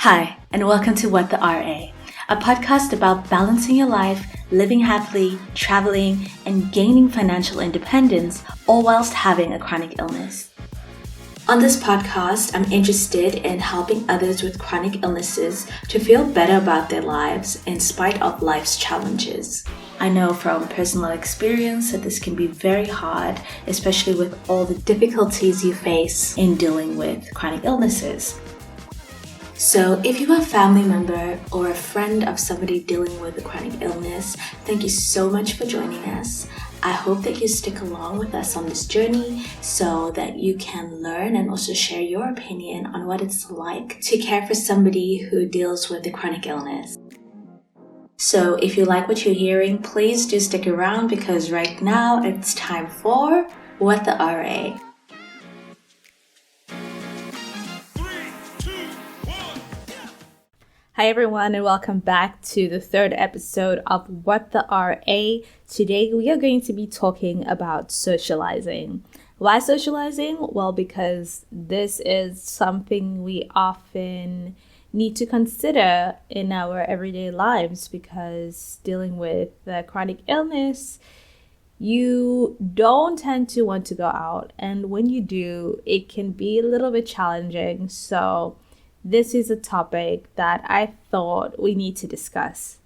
Hi, and welcome to What the RA, a podcast about balancing your life, living happily, traveling, and gaining financial independence, all whilst having a chronic illness. On this podcast, I'm interested in helping others with chronic illnesses to feel better about their lives in spite of life's challenges. I know from personal experience that this can be very hard, especially with all the difficulties you face in dealing with chronic illnesses. So if you're a family member or a friend of somebody dealing with a chronic illness, thank you so much for joining us. I hope that you stick along with us on this journey so that you can learn and also share your opinion on what it's like to care for somebody who deals with a chronic illness. So if you like what you're hearing, please do stick around because right now it's time for What the RA. Hi everyone, and welcome back to the third episode of What the RA. Today we are going to be talking about socializing. Why socializing? Well, because this is something we often need to consider in our everyday lives, because dealing with the chronic illness, you don't tend to want to go out, and when you do, it can be a little bit challenging. So this is a topic that I thought we need to discuss.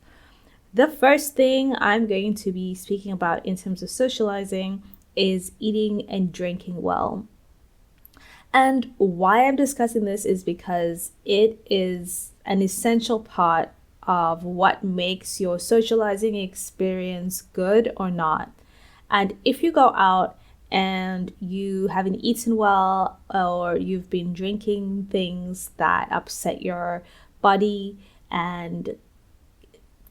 The first thing I'm going to be speaking about in terms of socializing is eating and drinking well. And why I'm discussing this is because it is an essential part of what makes your socializing experience good or not. And if you go out and you haven't eaten well, or you've been drinking things that upset your body and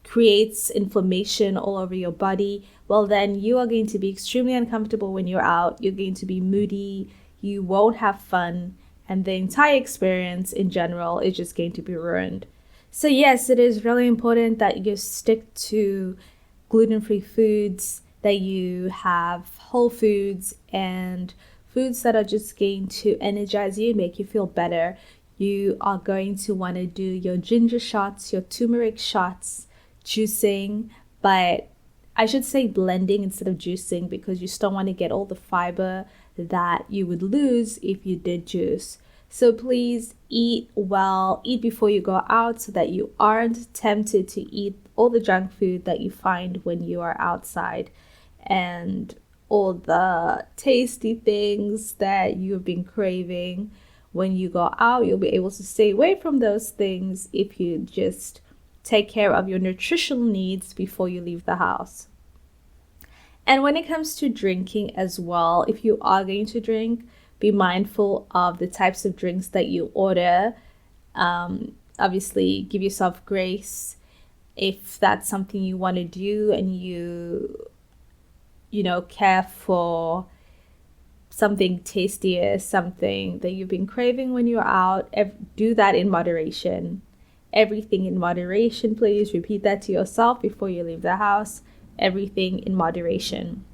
creates inflammation all over your body, well, then you are going to be extremely uncomfortable when you're out. You're going to be moody, you won't have fun, and the entire experience in general is just going to be ruined. So yes, it is really important that you stick to gluten-free foods, that you have whole foods and foods that are just going to energize you and make you feel better. You are going to want to do your ginger shots, your turmeric shots, juicing, but I should say blending instead of juicing, because you still want to get all the fiber that you would lose if you did juice. So please eat well, eat before you go out so that you aren't tempted to eat all the junk food that you find when you are outside, and all the tasty things that you've been craving. When you go out, you'll be able to stay away from those things if you just take care of your nutritional needs before you leave the house. And when it comes to drinking as well, if you are going to drink, be mindful of the types of drinks that you order. Obviously, give yourself grace if that's something you want to do and you care for something tastier, something that you've been craving when you're out. Do that in moderation. Everything in moderation, please. Repeat that to yourself before you leave the house. Everything in moderation.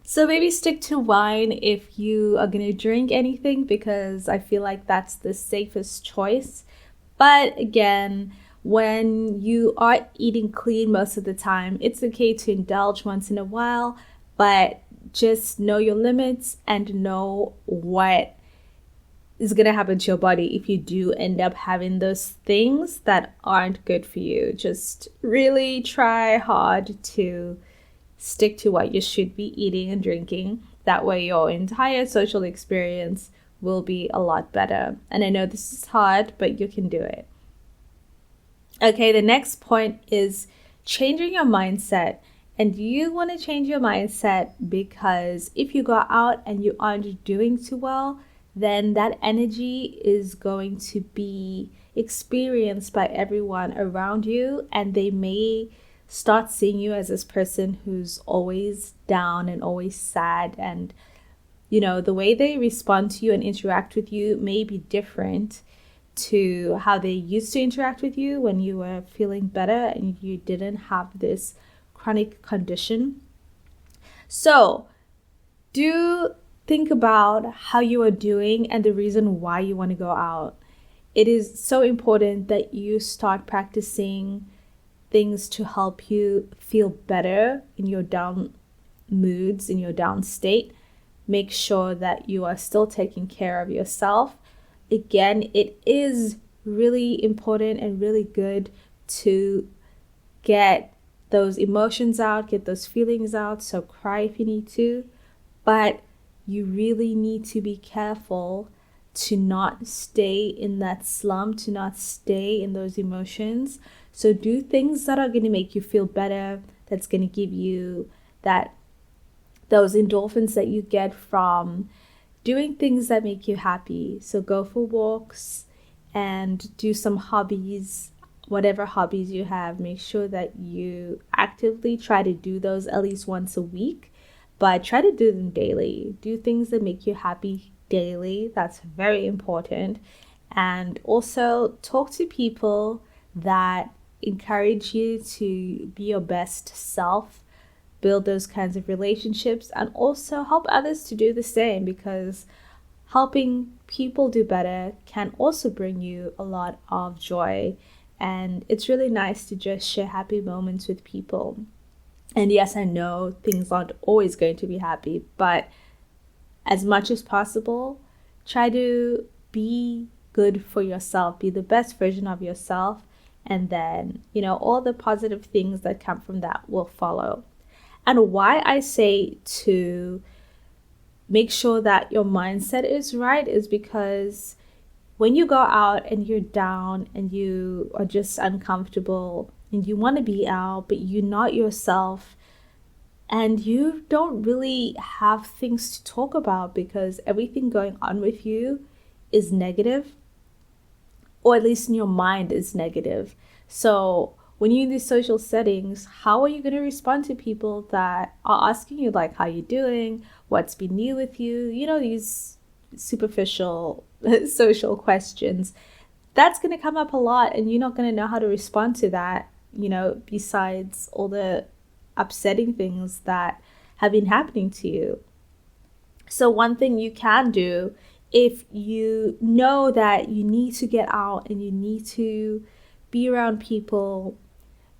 So maybe stick to wine if you are going to drink anything, because I feel like that's the safest choice. But again, when you are eating clean most of the time, it's okay to indulge once in a while, but just know your limits and know what is going to happen to your body if you do end up having those things that aren't good for you. Just really try hard to stick to what you should be eating and drinking. That way your entire social experience will be a lot better. And I know this is hard, but you can do it. Okay, the next point is changing your mindset. And you want to change your mindset because if you go out and you aren't doing too well, then that energy is going to be experienced by everyone around you, and they may start seeing you as this person who's always down and always sad, and the way they respond to you and interact with you may be different to how they used to interact with you when you were feeling better and you didn't have this chronic condition. So do think about how you are doing and the reason why you want to go out. it is so important that you start practicing things to help you feel better in your down moods, in your down state. Make sure that you are still taking care of yourself. Again, it is really important and really good to get those emotions out, get those feelings out. So cry if you need to, but you really need to be careful to not stay in that slump, to not stay in those emotions. So do things that are going to make you feel better, that's going to give you those endorphins that you get from doing things that make you happy. So go for walks and do some hobbies, whatever hobbies you have. Make sure that you actively try to do those at least once a week, but try to do them daily. Do things that make you happy daily. That's very important. And also talk to people that encourage you to be your best self, build those kinds of relationships, and also help others to do the same, because helping people do better can also bring you a lot of joy. And it's really nice to just share happy moments with people. And yes, I know things aren't always going to be happy, but as much as possible, try to be good for yourself, be the best version of yourself, and then, all the positive things that come from that will follow. And why I say to make sure that your mindset is right is because when you go out and you're down and you are just uncomfortable and you want to be out, but you're not yourself, and you don't really have things to talk about because everything going on with you is negative, or at least in your mind is negative. So when you're in these social settings, how are you going to respond to people that are asking you, like, how you doing? What's been new with you? These superficial social questions. That's going to come up a lot, and you're not going to know how to respond to that, besides all the upsetting things that have been happening to you. So one thing you can do, if you know that you need to get out and you need to be around people,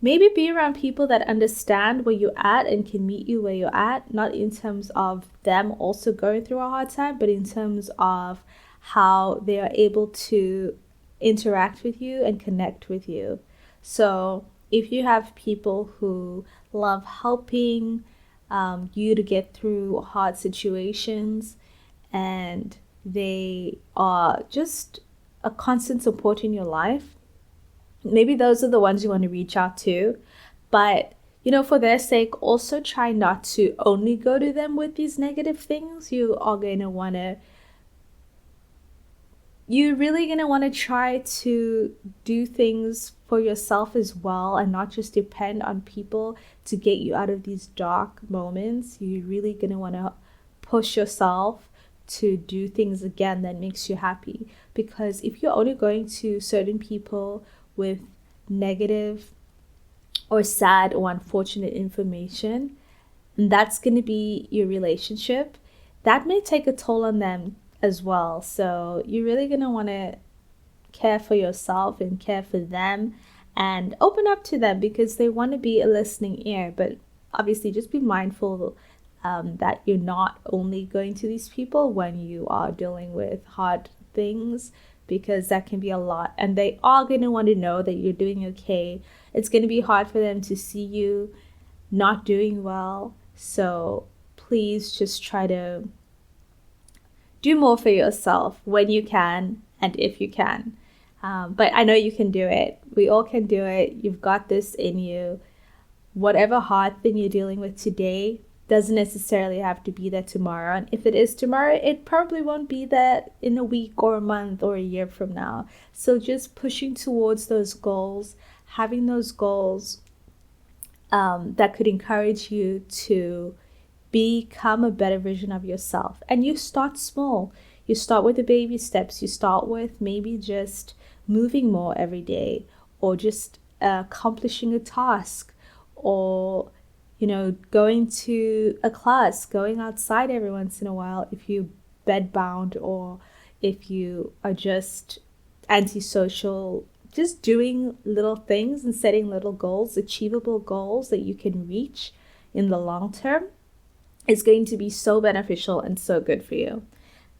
maybe be around people that understand where you're at and can meet you where you're at, not in terms of them also going through a hard time, but in terms of how they are able to interact with you and connect with you. So if you have people who love helping you to get through hard situations, and they are just a constant support in your life, maybe those are the ones you want to reach out to. But, for their sake, also try not to only go to them with these negative things. You're really going to want to try to do things for yourself as well, and not just depend on people to get you out of these dark moments. You're really going to want to push yourself to do things again that makes you happy. Because if you're only going to certain people with negative or sad or unfortunate information, and that's going to be your relationship, that may take a toll on them as well. So you're really going to want to care for yourself and care for them and open up to them, because they want to be a listening ear. But obviously just be mindful that you're not only going to these people when you are dealing with hard things, because that can be a lot, and they are going to want to know that you're doing okay. It's going to be hard for them to see you not doing well. So please just try to do more for yourself when you can and if you can. But I know you can do it. We all can do it. You've got this in you. Whatever hard thing you're dealing with today doesn't necessarily have to be there tomorrow. And if it is tomorrow, it probably won't be there in a week or a month or a year from now. So just pushing towards those goals, having those goals that could encourage you to become a better version of yourself. And you start small. You start with the baby steps. You start with maybe just moving more every day, or just accomplishing a task, or going to a class, going outside every once in a while if you're bedbound, or if you are just antisocial. Just doing little things and setting little goals, achievable goals that you can reach in the long term, is going to be so beneficial and so good for you.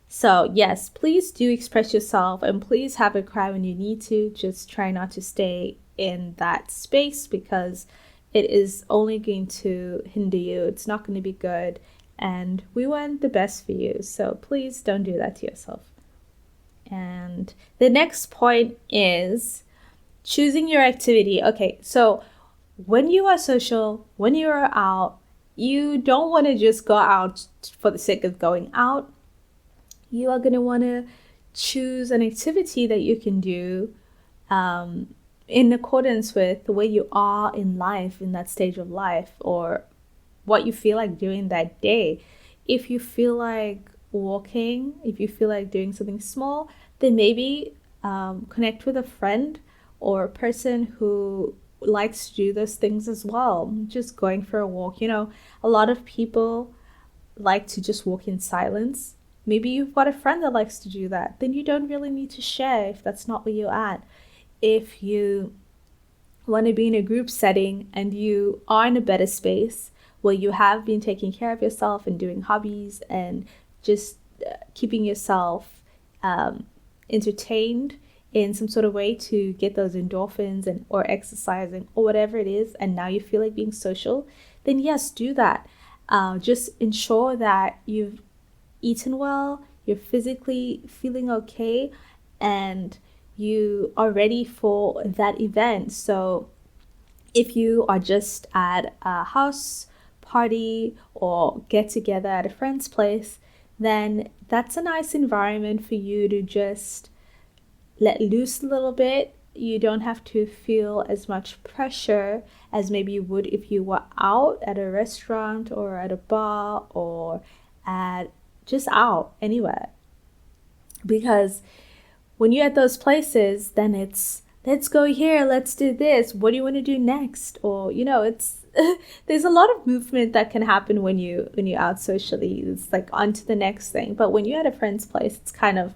So yes, please do express yourself, and please have a cry when you need to. Just try not to stay in that space, because it is only going to hinder you. It's not going to be good, and we want the best for you. So please don't do that to yourself. And the next point is choosing your activity. Okay, so when you are social, when you are out, you don't want to just go out for the sake of going out. You are going to want to choose an activity that you can do in accordance with the way you are in life, in that stage of life, or what you feel like doing that day. If you feel like walking, if you feel like doing something small, then maybe connect with a friend or a person who likes to do those things as well. Just going for a walk. You know, a lot of people like to just walk in silence. Maybe you've got a friend that likes to do that. Then you don't really need to share if that's not where you're at. If you want to be in a group setting and you are in a better space where you have been taking care of yourself and doing hobbies and just keeping yourself entertained in some sort of way to get those endorphins and or exercising or whatever it is, and now you feel like being social, then yes, do that. Just ensure that you've eaten well, you're physically feeling okay, and you are ready for that event. So if you are just at a house party or get together at a friend's place, then that's a nice environment for you to just let loose a little bit. You don't have to feel as much pressure as maybe you would if you were out at a restaurant or at a bar or at just out anywhere. Because when you're at those places, then it's, let's go here, let's do this, what do you want to do next? Or, you know, it's there's a lot of movement that can happen when you're out socially. It's like on to the next thing. But when you're at a friend's place, it's kind of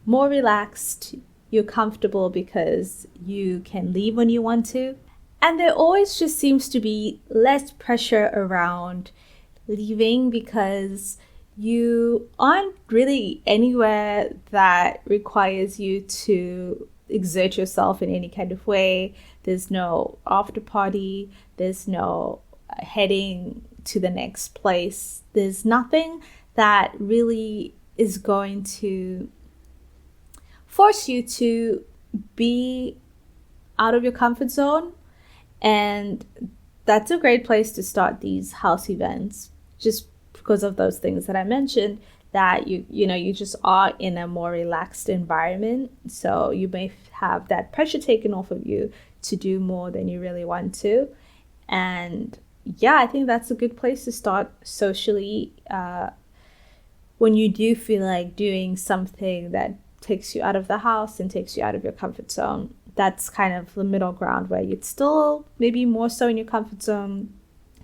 more relaxed. You're comfortable because you can leave when you want to. And there always just seems to be less pressure around leaving, because you aren't really anywhere that requires you to exert yourself in any kind of way. There's no after party. There's no heading to the next place. There's nothing that really is going to force you to be out of your comfort zone. And that's a great place to start these house events, just because of those things that I mentioned, that you just are in a more relaxed environment. So you may have that pressure taken off of you to do more than you really want to. And yeah, I think that's a good place to start socially when you do feel like doing something that takes you out of the house and takes you out of your comfort zone. That's kind of the middle ground where you'd still maybe more so in your comfort zone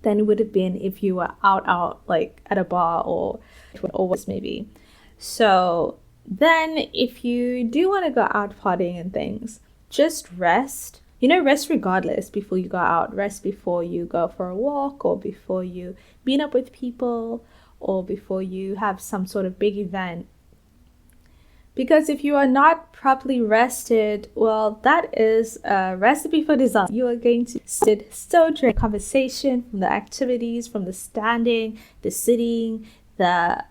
than it would have been if you were out like at a bar or always maybe. So then if you do want to go out partying and things, just rest. Rest regardless before you go out. Rest before you go for a walk, or before you meet up with people, or before you have some sort of big event. Because if you are not properly rested, well, that is a recipe for disaster. You are going to sit so drained. Conversation, from the activities, from the standing, the sitting, the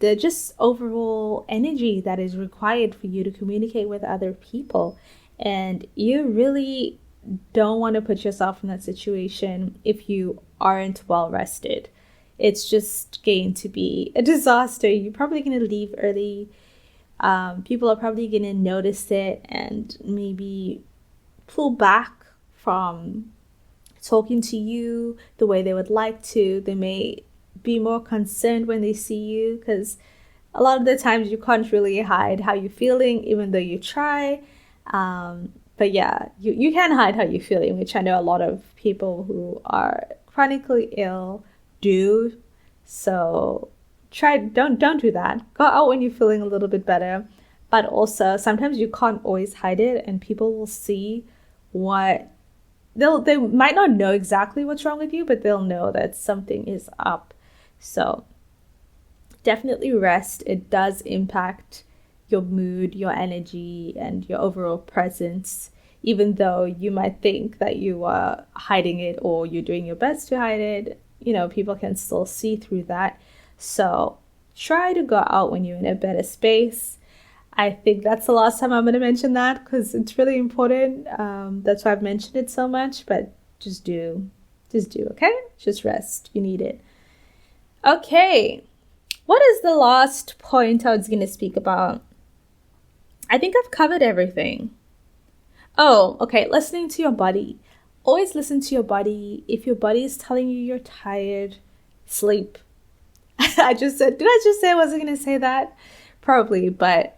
just overall energy that is required for you to communicate with other people. And you really don't want to put yourself in that situation if you aren't well rested. It's just going to be a disaster. You're probably going to leave early. People are probably going to notice it and maybe pull back from talking to you the way they would like to. They may be more concerned when they see you, because a lot of the times you can't really hide how you're feeling, even though you try. But yeah, you can hide how you're feeling, which I know a lot of people who are chronically ill do. So don't do that. Go out when you're feeling a little bit better. but also sometimes you can't always hide it, and people will see what they might not know exactly what's wrong with you, but they'll know that something is up. So definitely rest. It does impact your mood, your energy, and your overall presence, even though you might think that you are hiding it or you're doing your best to hide it. People can still see through that. So try to go out when you're in a better space. I think that's the last time I'm going to mention that, because it's really important. That's why I've mentioned it so much, but just do, okay? Just rest. You need it. Okay. What is the last point I was going to speak about? I think I've covered everything. Oh, okay. Listening to your body. Always listen to your body. If your body is telling you you're tired, sleep. Did I just say I wasn't going to say that? Probably, but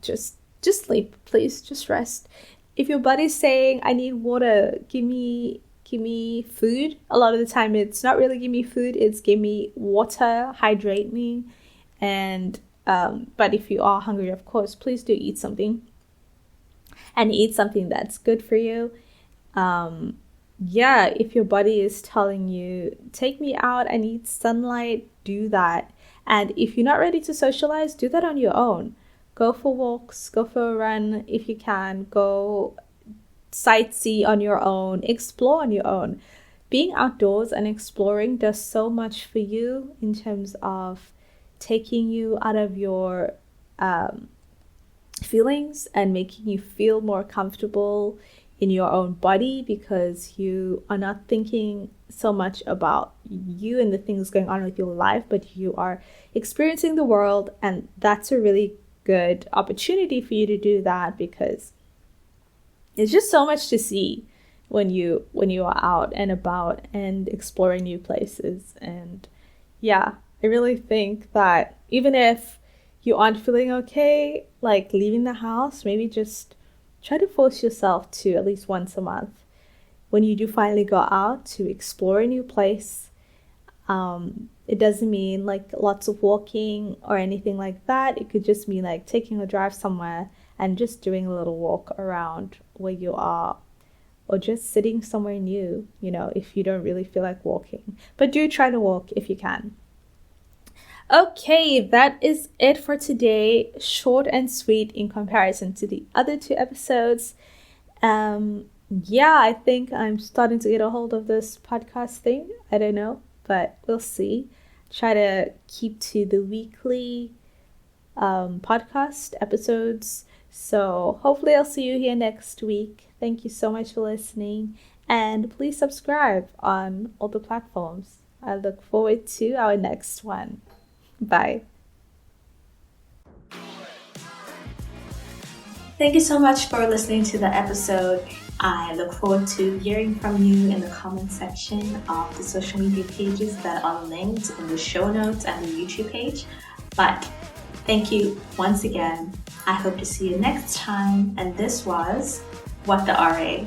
just sleep, please. Just rest. If your body's saying, I need water, give me food. A lot of the time it's not really give me food, it's give me water, hydrate me. And but if you are hungry, of course, please do eat something. And eat something that's good for you. If your body is telling you, take me out, I need sunlight, do that. And if you're not ready to socialize, do that on your own. Go for walks, go for a run if you can, go sightsee on your own, explore on your own. Being outdoors and exploring does so much for you in terms of taking you out of your feelings and making you feel more comfortable in your own body, because you are not thinking so much about you and the things going on with your life, but you are experiencing the world, and that's a really good opportunity for you to do that, because it's just so much to see when you are out and about and exploring new places. And I really think that even if you aren't feeling okay, like leaving the house, maybe just try to force yourself to at least once a month, when you do finally go out, to explore a new place. It doesn't mean like lots of walking or anything like that. It could just mean like taking a drive somewhere and just doing a little walk around where you are, or just sitting somewhere new, if you don't really feel like walking. But do try to walk if you can. Okay, that is it for today. Short and sweet in comparison to the other 2 episodes. I think I'm starting to get a hold of this podcast thing. I don't know, but we'll see. Try to keep to the weekly podcast episodes. So hopefully I'll see you here next week. Thank you so much for listening. And please subscribe on all the platforms. I look forward to our next one. Bye. Thank you so much for listening to the episode. I look forward to hearing from you in the comment section of the social media pages that are linked in the show notes and the YouTube page. But thank you once again. I hope to see you next time. And this was What the RA.